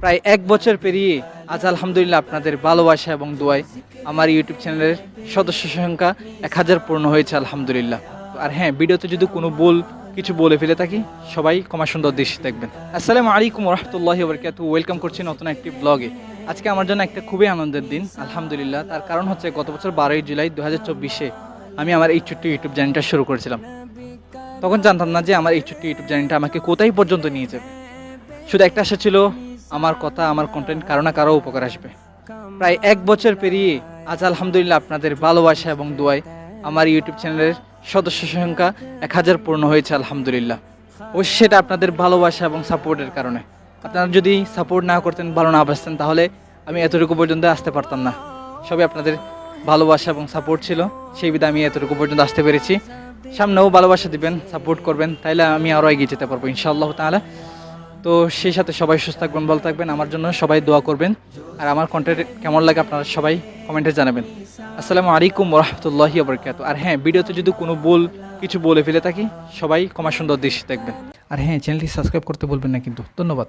প্রায় ১ বছর পেরিয়ে আজ আলহামদুলিল্লাহ আপনাদের ভালোবাসা এবং দোয়ায় আমার ইউটিউব চ্যানেলের সদস্য সংখ্যা ১,০০০ পূর্ণ হয়েছে আলহামদুলিল্লাহ। আর হ্যাঁ, ভিডিওতে যদি কোনো কিছু বলে ফেলে থাকি সবাই ক্ষমা সুন্দর দৃষ্টি দেখবেন। আসসালামু আলাইকুম রহমতুল্লাহি ওয়াবারাকাতুহু। ওয়েলকাম করছি নতুন একটি ব্লগে। আজকে আমার জন্য একটা খুবই আনন্দের দিন আলহামদুলিল্লাহ। তার কারণ হচ্ছে গত বছর ১২ই জুলাই ২০২৪-এ আমি আমার এই ছোট্ট ইউটিউব চ্যানেলটা শুরু করেছিলাম। তখন জানতাম না যে আমার এই ছোট্ট ইউটিউব চ্যানেলটা আমাকে কোথায় পর্যন্ত নিয়ে যাবে। শুধু একটা আশা ছিল, আমার কথা, আমার কন্টেন্ট কারো না কারো উপকার আসবে। প্রায় ১ বছর পেরিয়ে আজ আলহামদুলিল্লাহ আপনাদের ভালোবাসা এবং দোয়ায় আমার ইউটিউব চ্যানেলের সদস্য সংখ্যা ১,০০০ পূর্ণ হয়েছে আলহামদুলিল্লাহ। ও সেটা আপনাদের ভালোবাসা এবং সাপোর্টের কারণে। আপনারা যদি সাপোর্ট না করতেন, ভালো না বাসতেন, তাহলে আমি এতটুকু পর্যন্ত আসতে পারতাম না। সবই আপনাদের ভালোবাসা এবং সাপোর্ট ছিল, সেই বিধায় আমি এতটুকু পর্যন্ত আসতে পেরেছি। সামনেও ভালোবাসা দিবেন, সাপোর্ট করবেন, তাইলে আমি আরও এগিয়ে যেতে পারবো ইনশাআল্লাহ তাআলা। তো সেই সাথে সবাই সুস্থ থাকবেন, ভালো থাকবেন, আমার জন্য সবাই দোয়া করবেন। আর আমার কন্টেন্ট কেমন লাগে আপনারা সবাই কমেন্টে জানাবেন। আসসালামু আলাইকুম রহমতুল্লাহি ওয়াবারাকাতুহু। আর হ্যাঁ, ভিডিওতে যদি কোনো কিছু বলে ফেলে থাকি সবাই ক্ষমা সুন্দর দৃষ্টি দেখবেন। আর হ্যাঁ, চ্যানেলটি সাবস্ক্রাইব করতে বলবেন না কিন্তু। ধন্যবাদ।